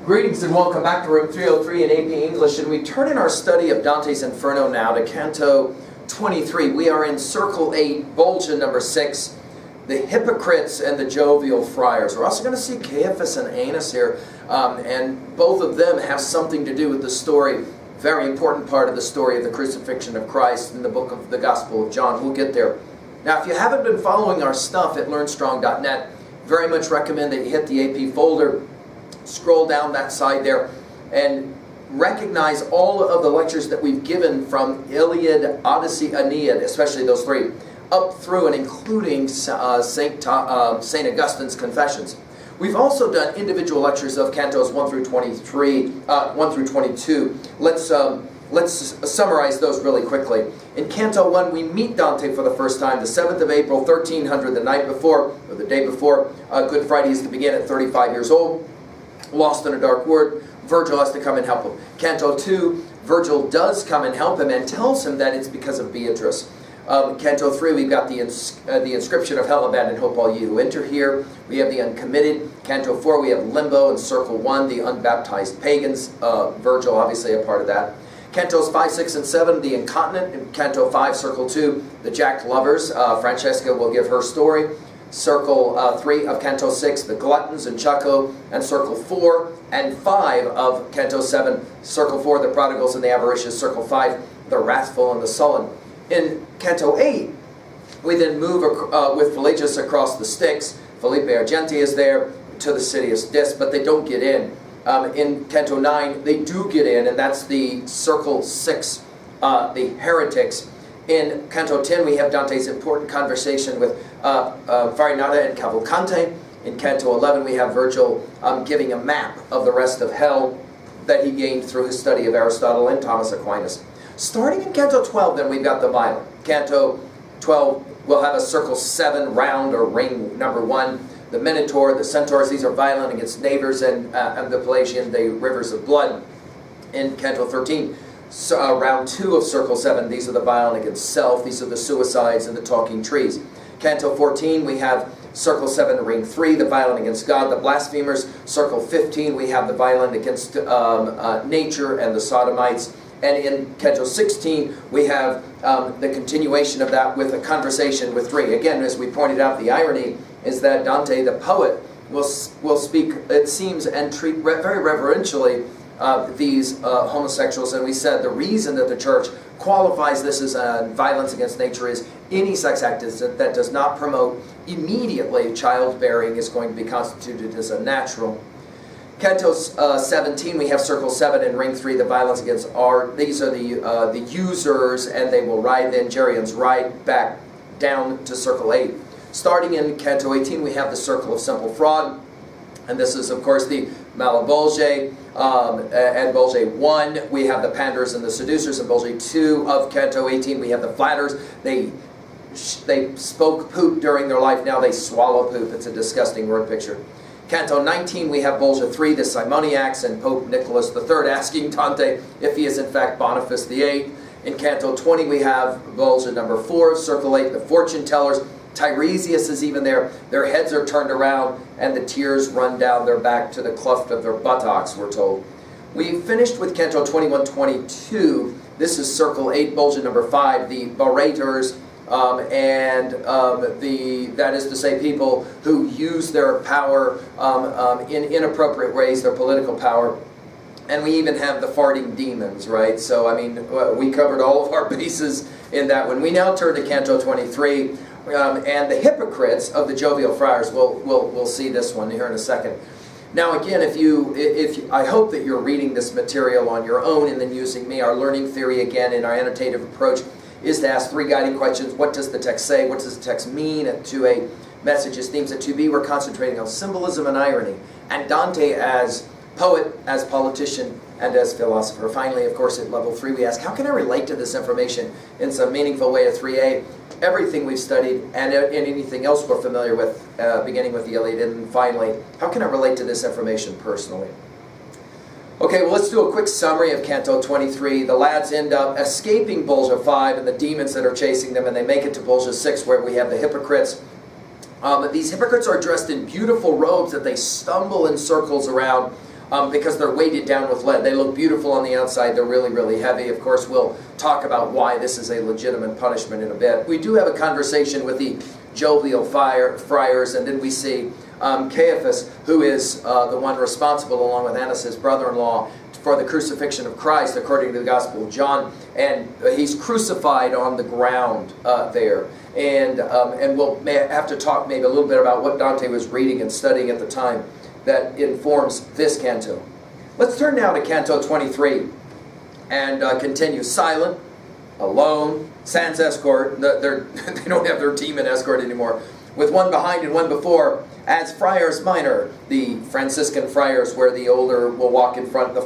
Greetings and welcome back to room 303 in AP English, and we turn in our study of Dante's Inferno now to Canto 23. We are in Circle 8, Bulletin number 6, the hypocrites and the jovial friars. We're also going to see Caiaphas and Annas here, and both of them have something to do with the story, very important part of the story of the crucifixion of Christ in the book of the Gospel of John. We'll get there. Now, if you haven't been following our stuff at learnstrong.net, very much recommend that you hit the AP folder, scroll down that side there, and recognize all of the lectures that we've given from Iliad, Odyssey, Aeneid, especially those three, up through and including St. Augustine's Confessions. We've also done individual lectures of Cantos 1 through 22. Let's summarize those really quickly. In Canto 1, we meet Dante for the first time, the 7th of April, 1300, the night before, or the day before. Good Friday is to begin at 35 years old. Lost in a dark wood. Virgil has to come and help him. Canto 2, Virgil does come and help him and tells him that it's because of Beatrice. Canto 3, we've got the inscription of Hell, Abandon, Hope All Ye Who Enter Here. We have the uncommitted. Canto 4, we have Limbo. In Circle 1, the unbaptized pagans. Virgil, obviously, a part of that. Cantos 5, 6, and 7, the incontinent. In Canto 5, Circle 2, the jacked lovers. Francesca will give her story. Circle 3 of Canto 6, the gluttons and Chaco, and Circle 4 and 5 of Canto 7, Circle 4, the prodigals and the avaricious, Circle 5, the wrathful and the sullen. In Canto 8, we then move with Pelagius across the Styx. Felipe Argenti is there to the city of Dis, but they don't get in. In Canto 9, they do get in, and that's the Circle 6, the heretics. In Canto 10, we have Dante's important conversation with Farinata and Cavalcante. In Canto 11, we have Virgil giving a map of the rest of hell that he gained through his study of Aristotle and Thomas Aquinas. Starting in Canto 12, then we've got the violent. Canto 12 will have a Circle 7 round or ring number 1. The Minotaur, the Centaurs, these are violent against neighbors, and the Pelagian, the rivers of blood. In Canto 13, round 2 of Circle 7, these are the violent against self, these are the suicides and the talking trees. Canto 14, we have Circle 7, Ring 3, the violent against God, the blasphemers. Circle 15, we have the violent against nature and the sodomites. And in Canto 16, we have the continuation of that with a conversation with 3. Again, as we pointed out, the irony is that Dante, the poet, will speak, it seems, and treat very reverentially these homosexuals. And we said the reason that the church qualifies this as violence against nature is any sex act that does not promote immediately childbearing is going to be constituted as unnatural. Canto 17, we have Circle 7 and Ring 3, the violence against art. These are the users, and they will ride the Angerians right back down to Circle 8. Starting in Canto 18, we have the Circle of Simple Fraud, and this is, of course, the Malabulge and Bulge 1. We have the Panders and the Seducers. In Bulge 2 of Canto 18, we have the Flatters. They spoke poop during their life. Now they swallow poop. It's a disgusting word picture. Canto 19, we have Bulge 3, the Simoniacs, and Pope Nicholas III asking Dante if he is in fact Boniface VIII. In Canto 20, we have Bulge number 4 of Circle 8, the Fortune Tellers. Tiresias is even there. Their heads are turned around, and the tears run down their back to the cleft of their buttocks, we're told. We finished with Canto 21-22. This is Circle 8, Bulge number 5, the Barators, that is to say, people who use their power in inappropriate ways, their political power. And we even have the farting demons, right? So, I mean, we covered all of our bases in that one. We now turn to Canto 23, and the hypocrites of the jovial friars. We'll see this one here in a second. Now, again, I hope that you're reading this material on your own and then using me. Our learning theory, again, in our annotative approach, is to ask 3 guiding questions. What does the text say? What does the text mean to a message's themes? At 2B, we're concentrating on symbolism and irony, and Dante as poet, as politician, and as philosopher. Finally, of course, at level 3, we ask, how can I relate to this information in some meaningful way? At 3A, everything we've studied and anything else we're familiar with, beginning with the Iliad, and finally, how can I relate to this information personally? Okay, well, let's do a quick summary of Canto 23. The lads end up escaping Bulge 5 and the demons that are chasing them, and they make it to Bulge 6, where we have the hypocrites. These hypocrites are dressed in beautiful robes that they stumble in circles around because they're weighted down with lead. They look beautiful on the outside. They're really, really heavy. Of course, we'll talk about why this is a legitimate punishment in a bit. We do have a conversation with the jovial friars, and then we see Caiaphas, who is the one responsible, along with Annas, his brother-in-law, for the crucifixion of Christ, according to the Gospel of John, and he's crucified on the ground there. And we'll have to talk maybe a little bit about what Dante was reading and studying at the time that informs this canto. Let's turn now to Canto 23 and continue. Silent, alone, sans escort. They don't have their demon escort anymore. With one behind and one before, as friars minor, the Franciscan friars, where the older will walk in front, the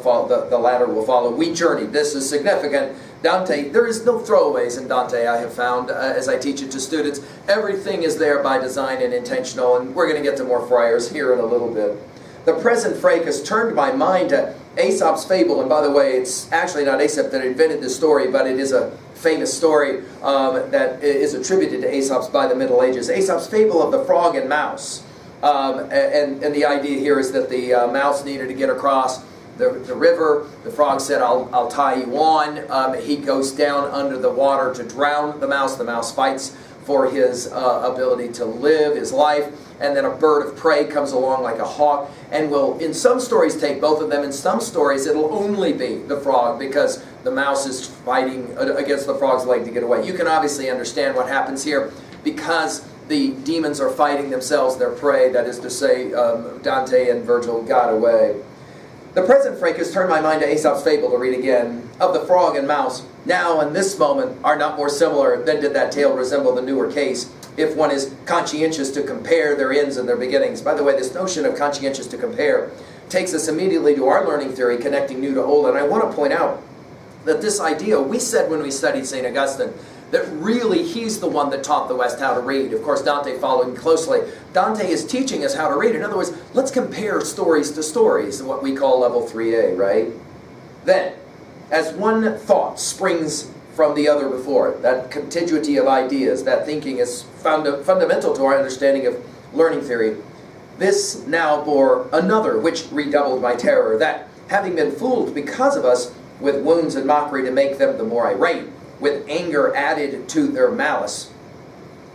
latter will follow. We journey. This is significant. Dante, there is no throwaways in Dante, I have found, as I teach it to students. Everything is there by design and intentional, and we're going to get to more friars here in a little bit. The present fracas turned my mind to Aesop's Fable, and by the way, it's actually not Aesop that invented this story, but it is a famous story that is attributed to Aesop's by the Middle Ages. Aesop's Fable of the Frog and Mouse. And the idea here is that the mouse needed to get across the river. The frog said, I'll tie you on. He goes down under the water to drown the mouse. The mouse fights for his ability to live, his life. And then a bird of prey comes along like a hawk and will, in some stories, take both of them. In some stories, it'll only be the frog because the mouse is fighting against the frog's leg to get away. You can obviously understand what happens here because the demons are fighting themselves, their prey. That is to say, Dante and Virgil got away. The present fracas turned my mind to Aesop's Fable to read again, of the frog and mouse. Now and this moment are not more similar than did that tale resemble the newer case, if one is conscientious to compare their ends and their beginnings. By the way, this notion of conscientious to compare takes us immediately to our learning theory, connecting new to old. And I want to point out that this idea, we said when we studied St. Augustine, that really he's the one that taught the West how to read. Of course, Dante following closely. Dante is teaching us how to read. In other words, let's compare stories to stories, what we call level 3A, right? Then, as one thought springs from the other before it, that contiguity of ideas, that thinking is fundamental to our understanding of learning theory. This now bore another, which redoubled my terror, that having been fooled because of us with wounds and mockery to make them the more irate, with anger added to their malice,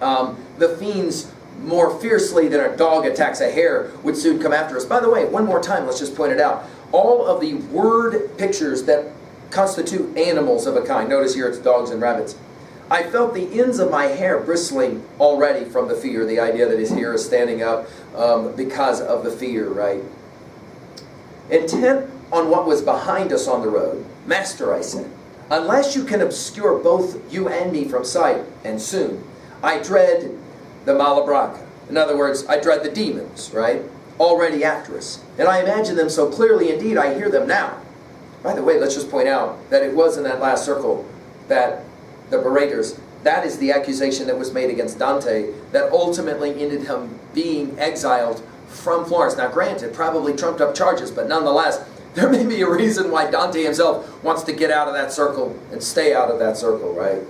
the fiends more fiercely than a dog attacks a hare would soon come after us. By the way, one more time, let's just point it out. All of the word pictures that constitute animals of a kind. Notice here it's dogs and rabbits. I felt the ends of my hair bristling already from the fear. The idea that his hair is standing up because of the fear, right? Intent on what was behind us on the road. Master, I said, unless you can obscure both you and me from sight, and soon, I dread the Malabraca. In other words, I dread the demons, right? Already after us. And I imagine them so clearly, indeed, I hear them now. By the way, let's just point out that it was in that last circle that the berators, that is the accusation that was made against Dante that ultimately ended him being exiled from Florence. Now granted, probably trumped up charges, but nonetheless, there may be a reason why Dante himself wants to get out of that circle and stay out of that circle, right?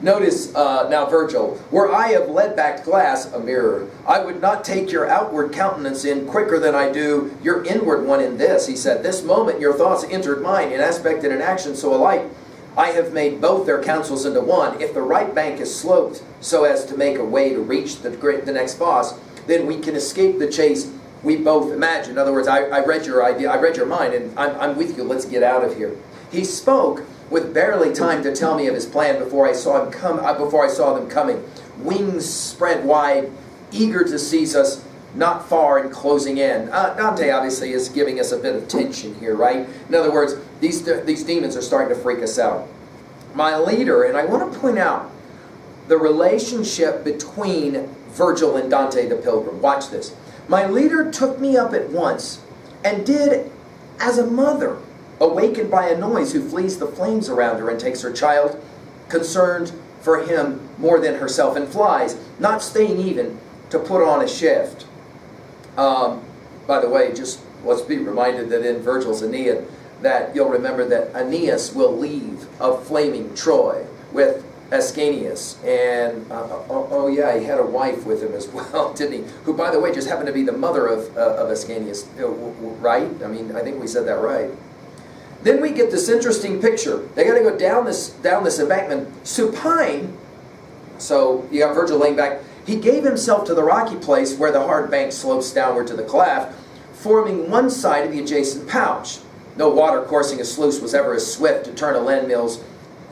Notice now Virgil, were I of lead-backed glass, a mirror, I would not take your outward countenance in quicker than I do your inward one in this. He said, this moment your thoughts entered mine in aspect and in action so alike. I have made both their counsels into one. If the right bank is sloped so as to make a way to reach the next fosse, then we can escape the chase we both imagine. In other words, I read your idea, I read your mind, and I'm with you. Let's get out of here. He spoke with barely time to tell me of his plan before I saw them coming. Wings spread wide, eager to seize us, not far and closing in. Dante obviously is giving us a bit of tension here, right? In other words, these demons are starting to freak us out. My leader, and I want to point out the relationship between Virgil and Dante the Pilgrim. Watch this. My leader took me up at once and did as a mother, awakened by a noise, who flees the flames around her and takes her child, concerned for him more than herself, and flies, not staying even to put on a shift. By the way, just let's be reminded that in Virgil's Aeneid, that you'll remember that Aeneas will leave of flaming Troy with Ascanius, and oh yeah, he had a wife with him as well, didn't he? Who, by the way, just happened to be the mother of Ascanius, right? I mean, I think we said that right. Then we get this interesting picture. They got to go down this embankment, supine. So you got Virgil laying back. He gave himself to the rocky place where the hard bank slopes downward to the cleft, forming one side of the adjacent pouch. No water coursing a sluice was ever as swift to turn a land mill's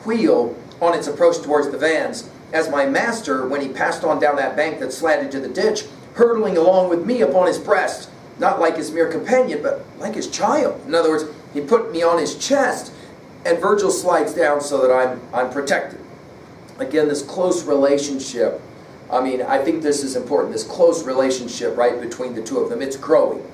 wheel on its approach towards the vans as my master when he passed on down that bank that slanted to the ditch, hurtling along with me upon his breast, not like his mere companion, but like his child. In other words, he put me on his chest, and Virgil slides down so that I'm protected. Again, this close relationship. I mean, I think this is important. This close relationship, right, between the two of them. It's growing.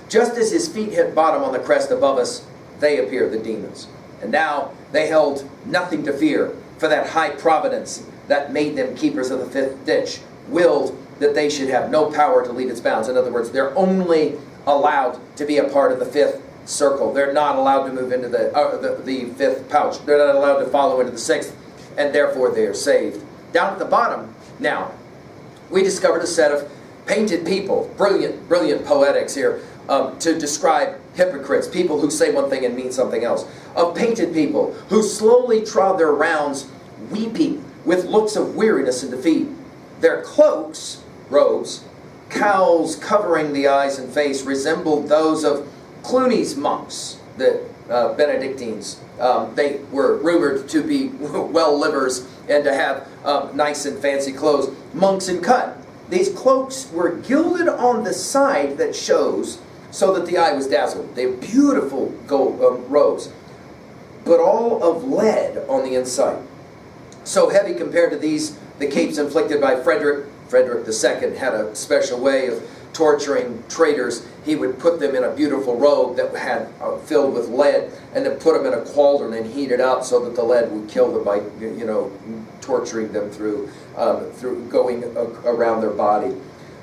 Just as his feet hit bottom on the crest above us, they appear, the demons. And now they held nothing to fear, for that high providence that made them keepers of the fifth ditch willed that they should have no power to leave its bounds. In other words, they're only allowed to be a part of the fifth circle. They're not allowed to move into the fifth pouch. They're not allowed to follow into the sixth, and therefore they are saved. Down at the bottom, now, we discovered a set of painted people, brilliant poetics here, to describe hypocrites, people who say one thing and mean something else, of painted people who slowly trod their rounds, weeping with looks of weariness and defeat. Their cloaks, robes, cowls covering the eyes and face, resembled those of Cluny's monks, the Benedictines. They were rumored to be well livers and to have nice and fancy clothes. Monks in cut. These cloaks were gilded on the side that shows, so that the eye was dazzled. They were beautiful gold robes, but all of lead on the inside. So heavy compared to these, the capes inflicted by Frederick II had a special way of torturing traitors. He would put them in a beautiful robe that had filled with lead, and then put them in a cauldron and heat it up so that the lead would kill them by, torturing them through going around their body.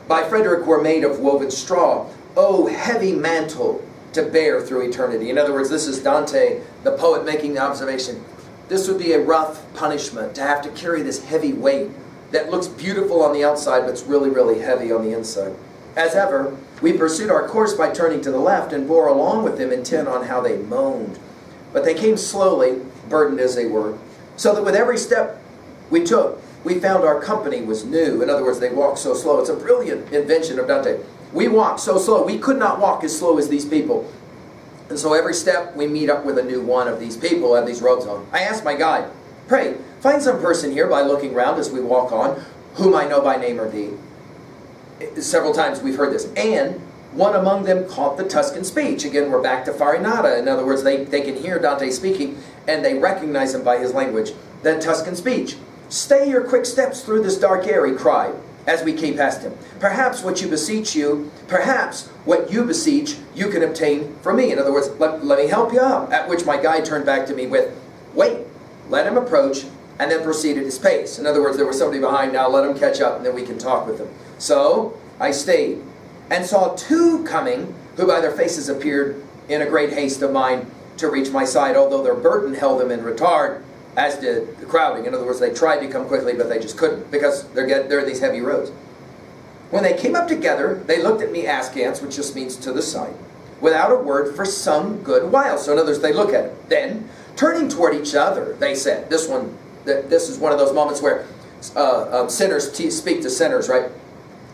By Frederick were made of woven straw. Oh, heavy mantle to bear through eternity. In other words, this is Dante, the poet, making the observation. This would be a rough punishment to have to carry this heavy weight that looks beautiful on the outside, but it's really, really heavy on the inside. As ever, we pursued our course by turning to the left and bore along with them, intent on how they moaned. But they came slowly, burdened as they were, so that with every step we took, we found our company was new. In other words, they walked so slow. It's a brilliant invention of Dante. We walked so slow. We could not walk as slow as these people. And so every step we meet up with a new one of these people who have these robes on. I asked my guide, pray, find some person here by looking round as we walk on, whom I know by name or deed. Several times we've heard this. And one among them caught the Tuscan speech. Again, we're back to Farinata. In other words, they can hear Dante speaking, and they recognize him by his language. The Tuscan speech. Stay your quick steps through this dark air, he cried, as we came past him. Perhaps what you beseech you can obtain from me. In other words, let me help you out. At which my guide turned back to me with, wait, let him approach, and then proceed at his pace. In other words, there was somebody behind, now let him catch up, and then we can talk with him. So I stayed, and saw two coming, who by their faces appeared in a great haste of mind to reach my side, although their burden held them in retard, as did the crowding. In other words, they tried to come quickly, but they just couldn't, because they're in these heavy robes. When they came up together, they looked at me askance, which just means to the side, without a word for some good while. So in other words, they look at him. Then, turning toward each other, they said, this is one of those moments where sinners speak to sinners, right?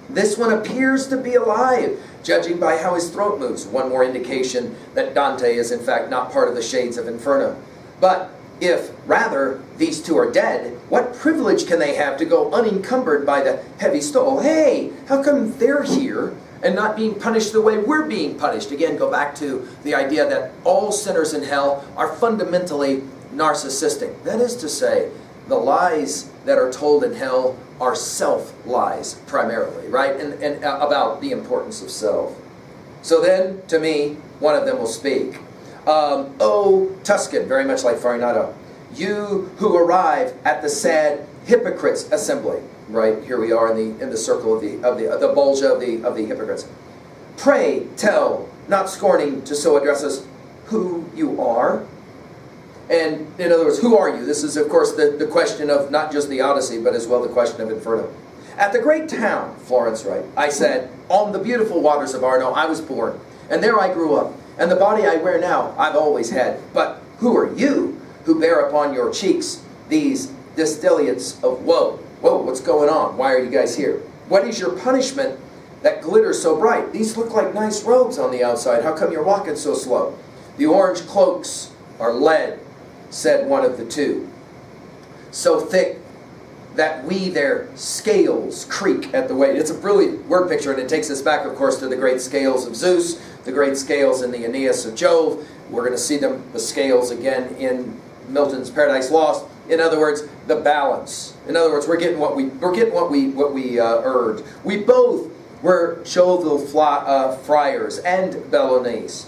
This one appears to be alive, judging by how his throat moves. One more indication that Dante is in fact not part of the shades of Inferno. But if, rather, these two are dead, what privilege can they have to go unencumbered by the heavy stole? Hey, how come they're here and not being punished the way we're being punished? Again, go back to the idea that all sinners in hell are fundamentally narcissistic. That is to say, the lies that are told in hell are self-lies, primarily, right? And about the importance of self. So then, to me, one of them will speak. Oh, Tuscan, very much like Farinata, you who arrive at the sad hypocrites assembly. Right, here we are in the circle of the bulge of the hypocrites. Pray tell, not scorning to so address us, who you are. And in other words, who are you? This is, of course, the question of not just the Odyssey, but as well the question of Inferno. At the great town, Florence, right, I said, on the beautiful waters of Arno, I was born, and there I grew up. And the body I wear now, I've always had. But who are you who bear upon your cheeks these distillates of woe? Whoa, what's going on? Why are you guys here? What is your punishment that glitters so bright? These look like nice robes on the outside. How come you're walking so slow? The orange cloaks are lead, said one of the two, so thick that we their scales creak at the weight. It's a brilliant word picture, and it takes us back, of course, to the great scales of Zeus, the great scales in the Aeneas of Jove. We're going to see the scales again in Milton's Paradise Lost. In other words, the balance. In other words, we're getting what we earned. We both were Jovial friars and Bellonese.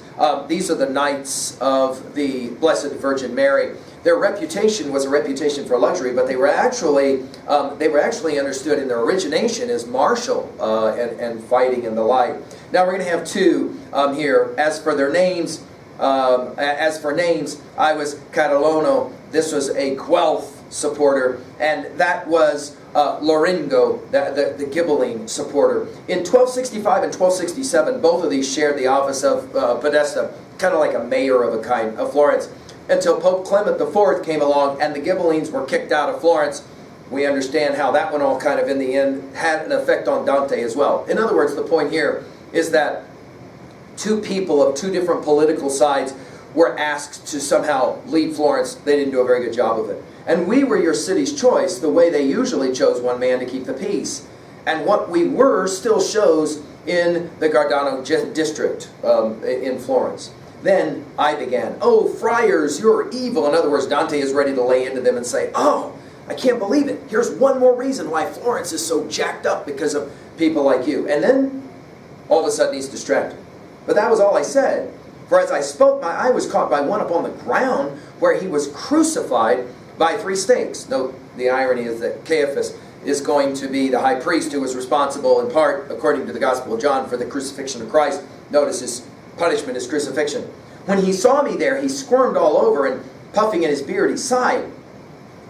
These are the knights of the Blessed Virgin Mary. Their reputation was a reputation for luxury, but they were actually understood in their origination as martial and fighting and the like. Now we're going to have two here. As for their names, I was Catalono. This was a Guelph supporter, and that was Loringo, the Ghibelline supporter. In 1265 and 1267, both of these shared the office of Podesta, kind of like a mayor of a kind of Florence, until Pope Clement IV came along and the Ghibellines were kicked out of Florence. We understand how that one all kind of in the end had an effect on Dante as well. In other words, the point here is that two people of two different political sides were asked to somehow lead Florence. They didn't do a very good job of it. And we were your city's choice, the way they usually chose one man to keep the peace. And what we were still shows in the Gardano district in Florence. Then I began, "Oh, friars, you're evil." In other words, Dante is ready to lay into them and say, "Oh, I can't believe it. Here's one more reason why Florence is so jacked up, because of people like you." And then, all of a sudden, he's distracted. But that was all I said. For as I spoke, my eye was caught by one upon the ground, where he was crucified by 3 stakes. Note, the irony is that Caiaphas is going to be the high priest who was responsible, in part, according to the Gospel of John, for the crucifixion of Christ. Notice his punishment is crucifixion. When he saw me there, he squirmed all over, and puffing in his beard, he sighed.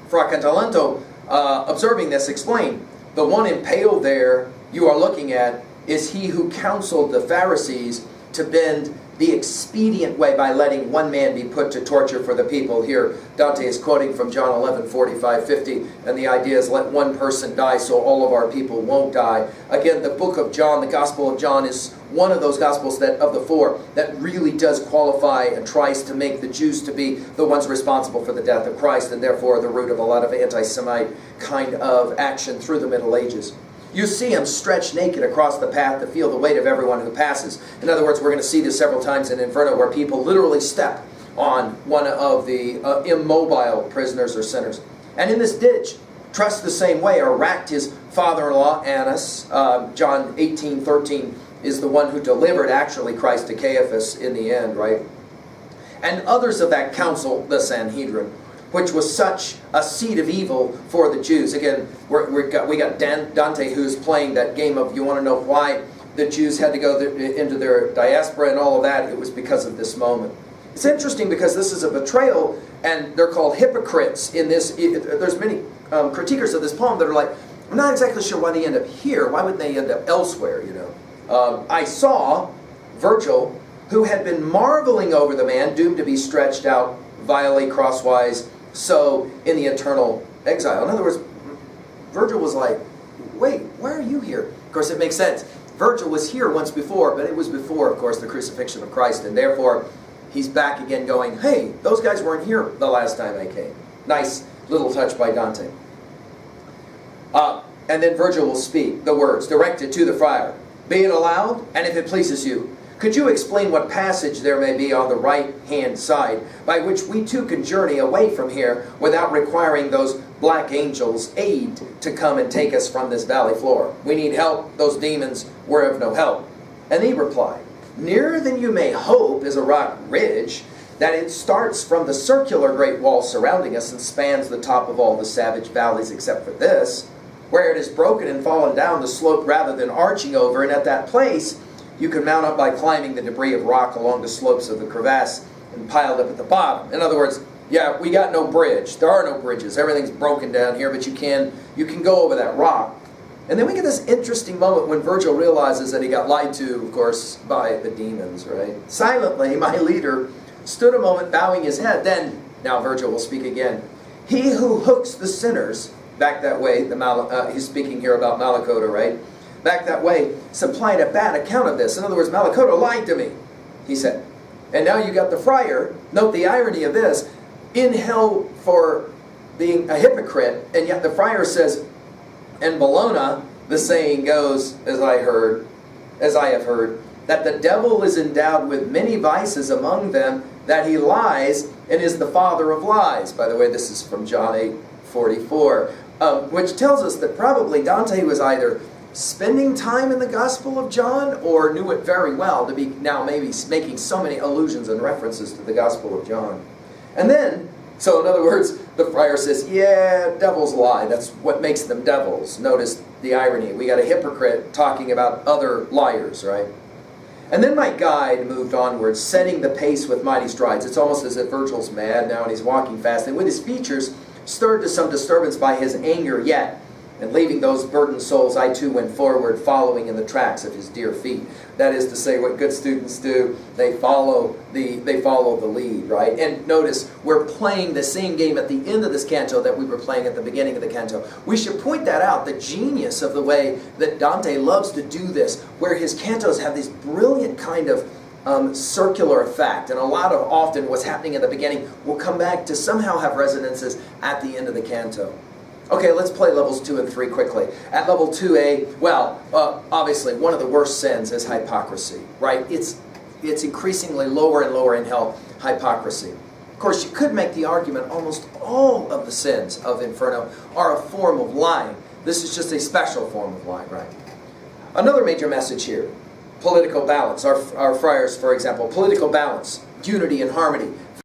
Fra Cantalento, observing this, explained, "The one impaled there you are looking at is he who counseled the Pharisees to bend the expedient way by letting one man be put to torture for the people." Here, Dante is quoting from John 11:45-50, and the idea is let one person die so all of our people won't die. Again, the book of John, the Gospel of John, is one of those Gospels that, of the 4, that really does qualify and tries to make the Jews to be the ones responsible for the death of Christ, and therefore the root of a lot of anti-Semite kind of action through the Middle Ages. You see him stretched naked across the path to feel the weight of everyone who passes. In other words, we're going to see this several times in Inferno, where people literally step on one of the immobile prisoners or sinners. And in this ditch, trussed the same way, are racked his father-in-law, Annas. John 18:13 is the one who delivered, actually, Christ to Caiaphas in the end, right? And others of that council, the Sanhedrin, which was such a seed of evil for the Jews. Again, we got Dante, who's playing that game of, you want to know why the Jews had to go into their diaspora and all of that? It was because of this moment. It's interesting because this is a betrayal, and they're called hypocrites in this. There's many critiquers of this poem that are like, I'm not exactly sure why they end up here. Why wouldn't they end up elsewhere, you know? I saw Virgil, who had been marveling over the man doomed to be stretched out vilely crosswise, so in the eternal exile. In other words, Virgil was like, wait, why are you here? Of course, it makes sense. Virgil was here once before, but it was before, of course, the crucifixion of Christ, and therefore he's back again going, hey, those guys weren't here the last time I came. Nice little touch by Dante. And then Virgil will speak the words directed to the friar. "Be it allowed, and if it pleases you, could you explain what passage there may be on the right-hand side, by which we too can journey away from here without requiring those black angels' aid to come and take us from this valley floor? We need help. Those demons were of no help." And he replied, "Nearer than you may hope is a rock ridge, that it starts from the circular great wall surrounding us and spans the top of all the savage valleys except for this, where it is broken and fallen down the slope rather than arching over, and at that place you can mount up by climbing the debris of rock along the slopes of the crevasse and piled up at the bottom." In other words, Yeah, we got no bridge. There are no bridges. Everything's broken down here, but you can go over that rock. And then we get this interesting moment when Virgil realizes that he got lied to, of course, by the demons, right? Silently, my leader stood a moment bowing his head. Then, now Virgil will speak again. He who hooks the sinners, back that way, he's speaking here about Malacoda, right? Back that way, supplied a bad account of this. In other words, Malacoda lied to me, he said. And now you got the friar, note the irony of this, in hell for being a hypocrite, and yet the friar says, in Bologna, the saying goes, as I have heard, that the devil is endowed with many vices, among them that he lies and is the father of lies. By the way, this is from John 8:44, which tells us that probably Dante was either spending time in the Gospel of John or knew it very well to be now maybe making so many allusions and references to the Gospel of John. And then, so in other words, the friar says, yeah, devils lie. That's what makes them devils. Notice the irony. We got a hypocrite talking about other liars, right? And then my guide moved onwards, setting the pace with mighty strides. It's almost as if Virgil's mad now and he's walking fast. And with his features stirred to some disturbance by his anger yet, and leaving those burdened souls, I too went forward, following in the tracks of his dear feet. That is to say, what good students do, they follow the lead, right? And notice, we're playing the same game at the end of this canto that we were playing at the beginning of the canto. We should point that out, the genius of the way that Dante loves to do this, where his cantos have this brilliant kind of circular effect, and often what's happening at the beginning will come back to somehow have resonances at the end of the canto. Okay, let's play levels 2 and 3 quickly. At level 2A, well, obviously one of the worst sins is hypocrisy, right? It's increasingly lower and lower in hell, hypocrisy. Of course, you could make the argument almost all of the sins of Inferno are a form of lying. This is just a special form of lying, right? Another major message here, political balance. Our friars, for example, political balance, unity and harmony.